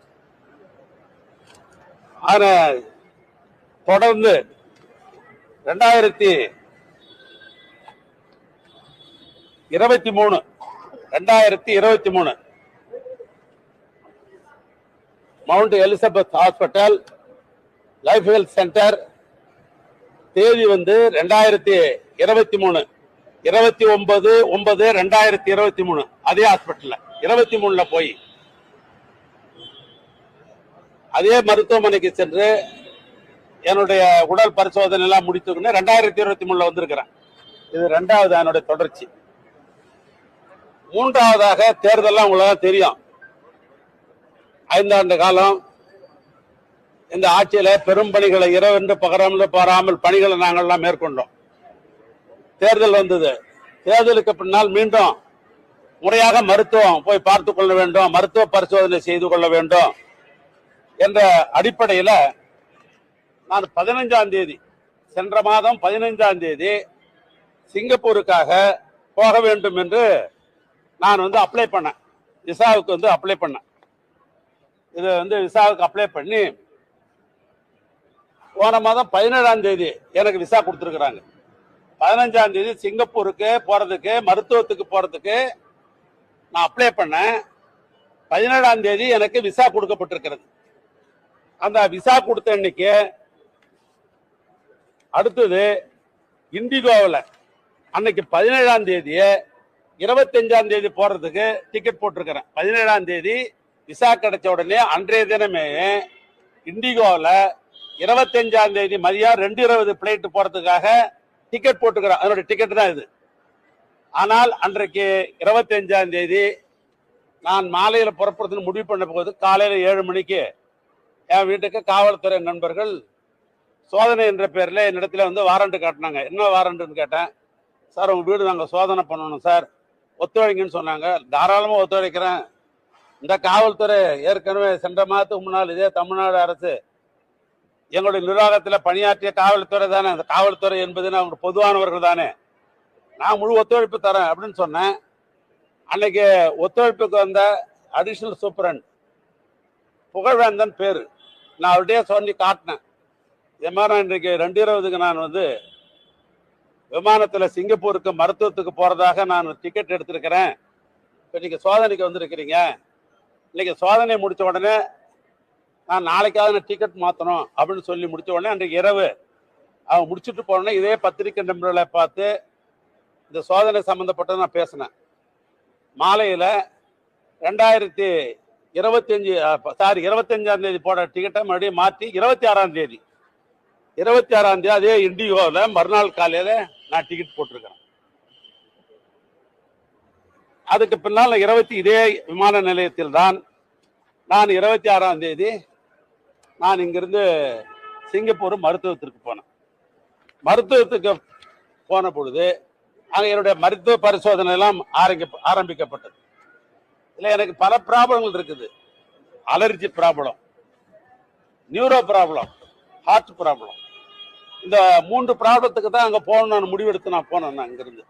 ஆனா தொடர்ந்து 2023 mount Elizabeth hospital life health centre தேதி 2023 29/9/2023 அதே ஹாஸ்பிட்டல்ல 23ல போய் அதே மருத்துவமனைக்கு சென்று என்னுடைய உடல் பரிசோதனை எல்லாம் முடித்துக்கணும் 2023 வந்திருக்கிறேன். இது 2வது என்னுடைய தொடர்ச்சி. 3வதாக தேர்தல் உங்களுக்கு தெரியும். 5 ஆண்டு காலம் இந்த ஆட்சியில பெரும் பணிகளை இரவென்று பாராமல் பணிகளை நாங்கள்லாம் மேற்கொண்டோம். தேர்தல் வந்தது. தேர்தலுக்கு பின்னால் மீண்டும் முறையாக மருத்துவம் போய் பார்த்து கொள்ள வேண்டும், மருத்துவ பரிசோதனை செய்து கொள்ள வேண்டும் என்ற அடிப்படையில் நான் 15ஆம் தேதி சென்ற மாதம் 15ஆம் தேதி சிங்கப்பூருக்காக போக வேண்டும் என்று நான் அப்ளை பண்ணேன். விசாவுக்கு அப்ளை பண்ணேன். இது விசாவுக்கு அப்ளை பண்ணி போன மாதம் 17ஆம் தேதி எனக்கு விசா கொடுத்துருக்குறாங்க. 15ஆம் தேதி சிங்கப்பூருக்கு போறதுக்கு மருத்துவத்துக்கு போறதுக்கு நான் அப்ளை பண்ணேன். 17ஆம் தேதி எனக்கு விசா கொடுக்கப்பட்டிருக்கிறது. அந்த விசா கொடுத்த அன்னைக்கு அடுத்தது இண்டிகோவில் அன்னைக்கு 17ஆம் தேதி 25ஆம் தேதி போறதுக்கு டிக்கெட் போட்டிருக்கிறேன். 17ஆம் தேதி விசா கிடைச்ச உடனே அன்றைய தினமே இண்டிகோவில் 25ஆம் தேதி மதியம் 2:20 பிளைட் போறதுக்காக டிக்கெட் போட்டுக்கிறேன். அதனுடைய டிக்கெட் தான் இது. ஆனால் அன்றைக்கு 25ஆம் தேதி நான் மாலையில் புறப்படுறதுன்னு முடிவு பண்ண போது காலையில் 7 மணிக்கு என் வீட்டுக்கு காவல்துறை நண்பர்கள் சோதனை என்ற பேரில் என்னிடத்துல வாரண்ட் காட்டினாங்க. என்ன வாரண்ட்னு கேட்டேன். சார் உங்கள் வீடு நாங்கள் சோதனை பண்ணணும் சார், ஒத்துழைங்கன்னு சொன்னாங்க. தாராளமாக ஒத்துழைக்கிறேன். இந்த காவல்துறை ஏற்கனவே சென்ற மாதத்துக்கு முன்னால் இதே தமிழ்நாடு அரசு எங்களுடைய நிர்வாகத்தில் பணியாற்றிய காவல்துறை தானே. அந்த காவல்துறை என்பது அவங்க பொதுவானவர்கள் தானே, நான் முழு ஒத்துழைப்பு தரேன் அப்படின்னு சொன்னேன். அன்னைக்கு ஒத்துழைப்புக்கு வந்த அடிஷனல் சூப்பரண்ட் புகழ்வேந்தன் பேரு, நான் அவர்கிட்டயே சொல்லி காட்டினேன். இதே மாதிரி நான் இன்றைக்கு 2:20க்கு நான் விமானத்தில் சிங்கப்பூருக்கு மருத்துவத்துக்கு போறதாக நான் டிக்கெட் எடுத்திருக்கிறேன். இப்போ நீங்கள் சோதனைக்கு வந்திருக்கிறீங்க. இன்னைக்கு சோதனை முடிச்ச உடனே நான் நாளைக்காவது டிக்கெட் மாற்றணும் அப்படின்னு சொல்லி முடிச்ச உடனே அன்றைக்கு இரவு அவங்க முடிச்சுட்டு போனோன்னே இதே பத்திரிகை நண்பர்களை பார்த்து இந்த சோதனை சம்மந்தப்பட்ட நான் பேசினேன். மாலையில் 25ஆம் தேதி போட டிக்கெட்டை மறுபடியும் மாற்றி 26ஆம் தேதி அதே இண்டிகோவில் மறுநாள் காலையில் நான் டிக்கெட் போட்டிருக்கிறேன். அதுக்கு பின்னால் இதே விமான நிலையத்தில் தான் நான் 26ஆம் தேதி நான் இங்கிருந்து சிங்கப்பூர் மருத்துவத்திற்கு போனேன். மருத்துவத்துக்கு போன பொழுது அங்கே என்னுடைய மருத்துவ பரிசோதனை எல்லாம் ஆரம்பிக்கப்பட்டது. இல்லை எனக்கு பல ப்ராப்ளங்கள் இருக்குது. Allergy problem, neuro problem, heart problem. இந்த 3 ப்ராப்ளத்துக்கு தான் அங்கே போகணும் நான் முடிவெடுத்து நான் போனேன். அங்கிருந்து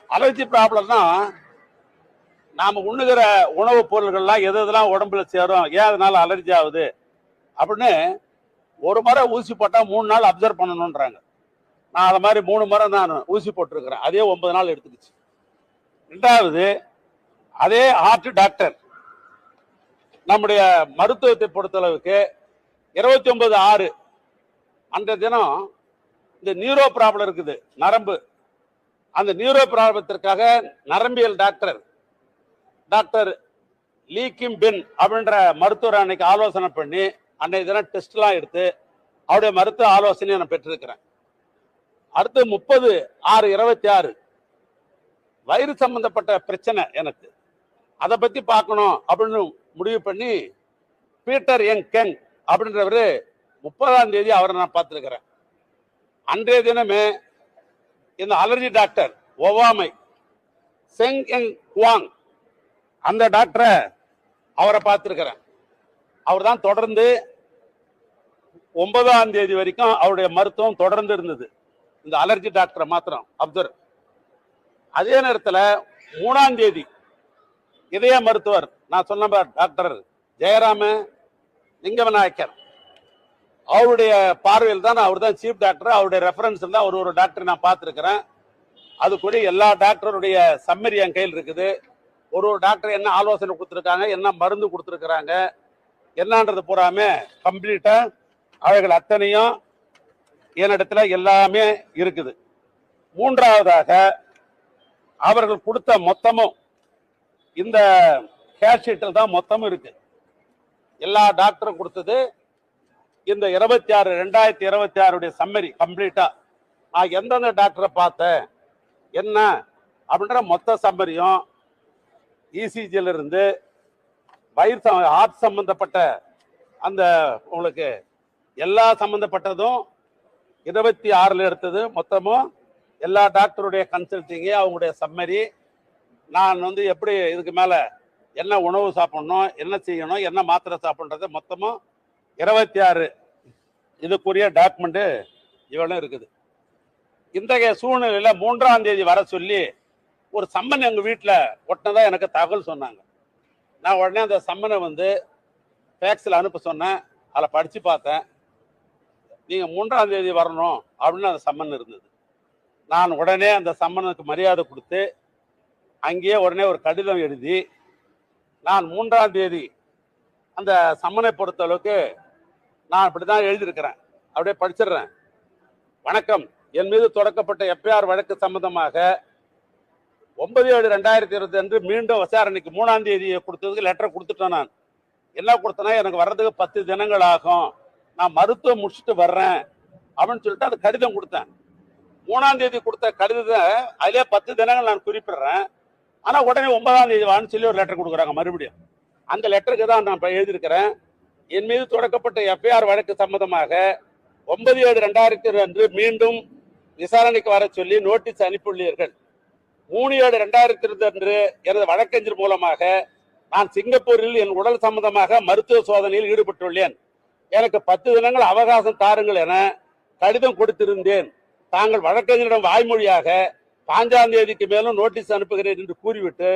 அலர்ஜி ப்ராப்ளம்னா நாம உண்ணுகிற உணவுப் பொருள்கள்லாம் எதெல்லாம் உடம்புல சேரும், ஏன் அதனால அலர்ஜி ஆகுது அப்படின்னு ஒரு முறை ஊசி போட்டா 3 நாள் அப்சர்வ் பண்ணணும்ன்றாங்க. நான் அதை மாதிரி 3 முறை நான் ஊசி போட்டிருக்கிறேன். அதே 9 நாள் எடுத்துக்கிச்சு. 2வது அதே ஹார்ட் டாக்டர் நம்முடைய மருத்துவத்தை பொறுத்தளவுக்கு 29/6 அந்த தினம் இந்த நியூரோ ப்ராப்ளம் இருக்குது, நரம்பு, அந்த நியூரோ ப்ராப்ளத்திற்காக நரம்பியல் டாக்டர் லீ கிம் பின் அப்படின்ற மருத்துவர் அன்னைக்கு ஆலோசனை பண்ணி அன்னைக்கு தினம் டெஸ்ட்லாம் எடுத்து அவருடைய மருத்துவ ஆலோசனையை நான் பெற்றிருக்கிறேன். அடுத்து 30/6/26 வயிறு சம்பந்தப்பட்ட பிரச்சனை எனக்கு, அதை பத்தி பார்க்கணும் அப்படின்னு முடிவு பண்ணி பீட்டர் யங் கெங் அப்படின்றவரு 30ஆம் தேதி அவரை நான் பார்த்திருக்கிறேன். அன்றைய தினமே இந்த அலர்ஜி டாக்டர் ஒவ்வாமை செங் எங் குவாங் அந்த டாக்டரை அவரை பார்த்திருக்கிறேன். அவர் தான் தொடர்ந்து 9ஆம் தேதி வரைக்கும் அவருடைய மருத்துவம் தொடர்ந்து இருந்தது. இந்த அலர்ஜி டாக்டரை மாத்திரம் அப்சர்வ். அதே நேரத்தில் 3ஆம் தேதி இதய மருத்துவர் நான் சொன்ன டாக்டர் ஜெயராம லிங்கவிநாயக்கர் அவருடைய பார்வையில் தான், அவர் தான் சீஃப் டாக்டர், அவருடைய ரெஃபரன்ஸ் தான் ஒரு டாக்டர் நான் பார்த்துருக்கிறேன். அது கூட எல்லா டாக்டருடைய சம்மரி என் கையில் இருக்குது. ஒரு டாக்டர் என்ன ஆலோசனை கொடுத்துருக்காங்க, என்ன மருந்து கொடுத்துருக்குறாங்க, என்னன்றது பூராமே கம்ப்ளீட்டா அவைகள் அத்தனையும் என்னிடத்துல எல்லாமே இருக்குது. 3ஆவதாக அவர்கள் கொடுத்த மொத்தமும் இந்த கேஷ் ஷீட்டில் தான் மொத்தமும் இருக்கு. எல்லா டாக்டரும் கொடுத்தது இந்த 26/2026 சம்மரி கம்ப்ளீட்டா நான் எந்தெந்த டாக்டரை பார்த்தேன் என்ன அப்படின்ற மொத்த சம்மரியும் இசிஜில இருந்து வயிறு ஹார்ட் சம்பந்தப்பட்ட அந்த உங்களுக்கு எல்லா சம்பந்தப்பட்டதும் 26 எடுத்தது மொத்தமும் எல்லா டாக்டருடைய கன்சல்டிங்கு அவங்களுடைய சம்மரி, நான் எப்படி இதுக்கு மேல என்ன உணவு சாப்பிடணும், என்ன செய்யணும், என்ன மாத்திரை சாப்பிட்றது மொத்தமும் 26 இதுக்குரிய டாக்குமெண்ட் இவ்வளவு இருக்குது. இன்றைய சூழ்நிலையில 3ஆம் தேதி வர சொல்லி ஒரு சம்மன் எங்க வீட்டில் ஒட்டினதா எனக்கு தகவல் சொன்னாங்க. நான் உடனே அந்த சம்மனை ஃபேக்ஸில் அனுப்ப சொன்னேன். அதில் படித்து பார்த்தேன். நீங்கள் 3ஆம் தேதி வரணும் அப்படின்னு அந்த சம்மன் இருந்தது. நான் உடனே அந்த சம்மனுக்கு மரியாதை கொடுத்து அங்கேயே உடனே ஒரு கடிதம் எழுதி நான் 3ஆம் தேதி அந்த சம்மனை பொறுத்த அளவுக்கு நான் இப்படி தான் எழுதியிருக்கிறேன், அப்படியே படிச்சிடுறேன். வணக்கம், என் மீது தொடக்கப்பட்ட எஃப்ஐஆர் வழக்கு சம்பந்தமாக 9/7/2020 அன்று மீண்டும் விசாரணைக்கு 3ஆம் தேதி கொடுத்ததுக்கு லெட்டர் கொடுத்துட்டேன். நான் என்ன கொடுத்தேன்னா, எனக்கு வர்றதுக்கு 10 தினங்கள் ஆகும், நான் மருத்துவம் முடிச்சுட்டு வர்றேன் அப்படின்னு சொல்லிட்டு அந்த கடிதம் கொடுத்தேன். 3ஆம் தேதி கொடுத்த கடிதத்தை அதிலே 10 தினங்கள் நான் குறிப்பிடுறேன். ஆனால் உடனே 9ஆம் தேதி வான்னு சொல்லி ஒரு லெட்டர் கொடுக்குறாங்க மறுபடியும். அந்த லெட்டருக்கு தான் நான் எழுதியிருக்கிறேன். என் மீது தொடக்கப்பட்ட எஃப்ஐஆர் வழக்கு சம்பந்தமாக 9/7/2020 அன்று மீண்டும் விசாரணைக்கு வர சொல்லி நோட்டீஸ் அனுப்பியுள்ளீர்கள். 3/7/2020 அன்று எனது வழக்கறிஞர் மூலமாக நான் சிங்கப்பூரில் என் உடல் சம்பந்தமாக மருத்துவ சோதனையில் ஈடுபட்டுள்ளேன். எனக்கு 10 தினங்கள் அவகாசம் தாருங்கள் என கடிதம் கொடுத்திருந்தேன். தாங்கள் வழக்கறிஞரிடம் வாய்மொழியாக 5ஆம் தேதிக்கு மேலும் நோட்டீஸ் அனுப்புகிறேன் என்று கூறிவிட்டு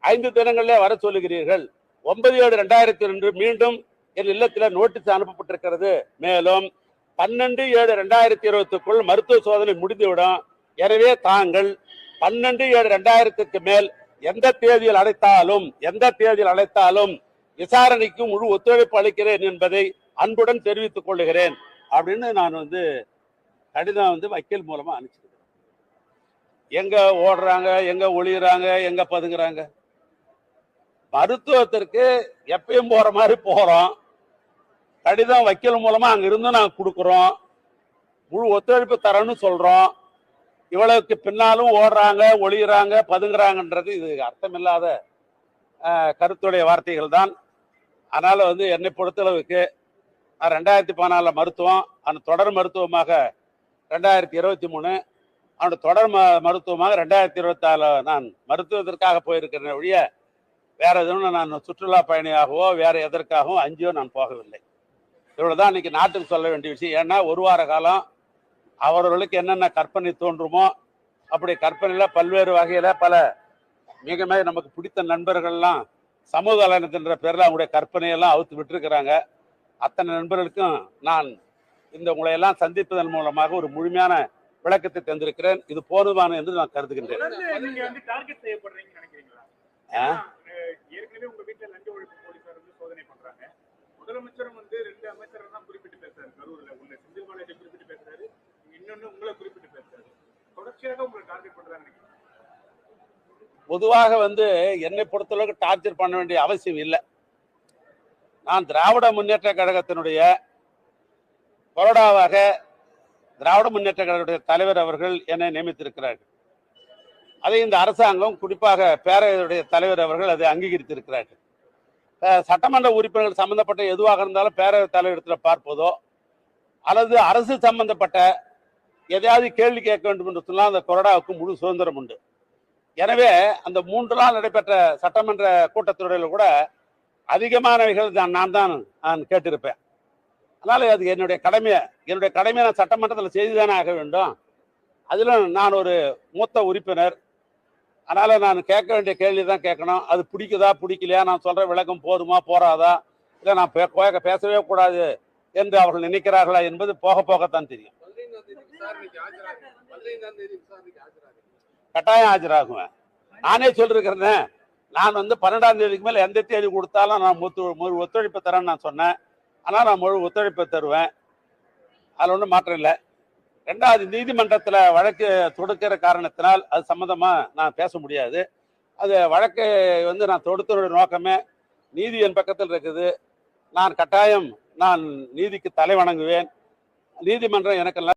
5 தினங்களிலே வர சொல்லுகிறீர்கள். 9/7/2002 மீண்டும் என் இல்லத்தில் நோட்டீஸ் அனுப்பப்பட்டிருக்கிறது. மேலும் 12/7/2020க்குள் மருத்துவ சோதனை முடிந்துவிடும். எனவே தாங்கள் 12/7/2000க்கு மேல் எந்த தேதியில் அழைத்தாலும் விசாரணைக்கு முழு ஒத்துழைப்பு அளிக்கிறேன் என்பதை அன்புடன் தெரிவித்துக் கொள்ளுகிறேன் அப்படின்னு நான் கடிதம் வக்கீல் மூலமா அனுப்பிச்சிருக்கேன். எங்க ஓடுறாங்க, எங்க ஒளியுறாங்க, எங்க பதுங்குறாங்க? மருத்துவத்திற்கு எப்பயும் போற மாதிரி போறோம். கடிதம் வக்கீல் மூலமா அங்க இருந்து நாங்க கொடுக்குறோம், முழு ஒத்துழைப்பு தரேன்னு சொல்றோம். இவ்வளவுக்கு பின்னாலும் ஓடுறாங்க, ஒளியுறாங்க, பதுங்குறாங்கன்றது இது அர்த்தமில்லாத கருத்துடைய வார்த்தைகள் தான். அதனால என்னை பொறுத்தளவுக்கு 2014 மருத்துவம், அந்த தொடர் மருத்துவமாக 2023, அவனோட தொடர் மருத்துவமாக 2024 நான் மருத்துவத்திற்காக போயிருக்கிறேன் ஒழிய வேற எதுவும் நான் சுற்றுலா பயணியாகவோ வேற எதற்காகவும் அங்கேயோ நான் போகவில்லை. இவ்வளவுதான் இன்னைக்கு நாட்டுக்கு சொல்ல வேண்டிய விஷயம். ஏன்னா ஒரு வார காலம் அவர்களுக்கு என்னென்ன கற்பனை தோன்றுமோ அப்படி கற்பனையில பல்வேறு வகையில பல மிக நமக்கு பிடித்த நண்பர்கள்லாம் சமூக வலைதளத்தின்ற பேர்ல அவங்களுடைய கற்பனையெல்லாம் அவுத்து விட்டுருக்கிறாங்க. அத்தனை நண்பர்களுக்கும் நான் உங்களை எல்லாம் சந்திப்பதன் மூலமாக ஒரு முழுமையான விளக்கத்தை தந்திருக்கிறேன். இது போதுமான என்று நான் கருதுகின்றேன். ஏற்கனவே உங்க வீட்டுல லஞ்ச ஒழிப்பு போலீசார் சோதனை பண்றாங்க. முதலமைச்சரும் 2 அமைச்சர் தான் குறிப்பிட்டு பேசுறாரு. கரூர்ல உள்ள செந்தில் பாலாஜி குறிப்பிட்டு பேசுறாரு, இன்னொன்னு உங்களை குறிப்பிட்டு பேசுறாரு. தொடர்ச்சியாக உங்களை டார்கெட் பண்றாங்க. பொதுவாக என்னை பொறுத்தளவுக்கு டார்ச்சர் பண்ண வேண்டிய அவசியம் இல்லை. நான் திராவிட முன்னேற்ற கழகத்தினுடைய கொறடாவாக திராவிட முன்னேற்ற கழகத்துடைய தலைவர் அவர்கள் என்னை நியமித்திருக்கிறார்கள். அதை இந்த அரசாங்கம், குறிப்பாக பேரவையுடைய தலைவர் அவர்கள் அதை அங்கீகரித்திருக்கிறார்கள். சட்டமன்ற உறுப்பினர்கள் சம்பந்தப்பட்ட எதுவாக இருந்தாலும் பேரவை தலைவரிடத்தில் பார்ப்பதோ அல்லது அரசு சம்பந்தப்பட்ட எதையாவது கேள்வி கேட்க வேண்டும் என்று சொன்னால் அந்த கொறடாவுக்கு முழு சுதந்திரம் உண்டு. எனவே அந்த 3 நாள் நடைபெற்ற சட்டமன்ற கூட்டத்தொடரில் கூட அதிகமானவைகள் நான் கேட்டிருப்பேன். அதனால அது என்னுடைய கடமையை நான் சட்டமன்றத்தில் செய்துதானே ஆக வேண்டும். அதிலும் நான் ஒரு மூத்த உறுப்பினர். அதனால நான் கேட்க வேண்டிய கேள்வி தான் கேட்கணும். அது பிடிக்குதா பிடிக்கலையா, நான் சொல்ற விளக்கம் போதுமா போறாதா, இல்லை நான் பேசவே கூடாது என்று அவர்கள் நினைக்கிறார்களா என்பது போக போகத்தான் தெரியும். கட்டாயம் ஆஜராகுவேன். நானே சொல்லிருக்கிறேன். நான் 12ஆம் தேதிக்கு மேல எந்த தேதி கொடுத்தாலும் நான் முழு ஒத்துழைப்பு தரேன்னு நான் சொன்னேன். ஆனால் நான் முழு ஒத்துழைப்பு தருவேன். அதில் ஒன்றும் மாற்றம் இல்லை. 2வது, நீதிமன்றத்தில் வழக்கு தொடுக்கிற காரணத்தினால் அது சம்பந்தமா நான் பேச முடியாது. அது வழக்கை நான் தொடுத்தோட நோக்கமே நீதி என் பக்கத்தில் இருக்குது. நான் கட்டாயம் நீதிக்கு தலை வணங்குவேன். நீதிமன்றம் எனக்கு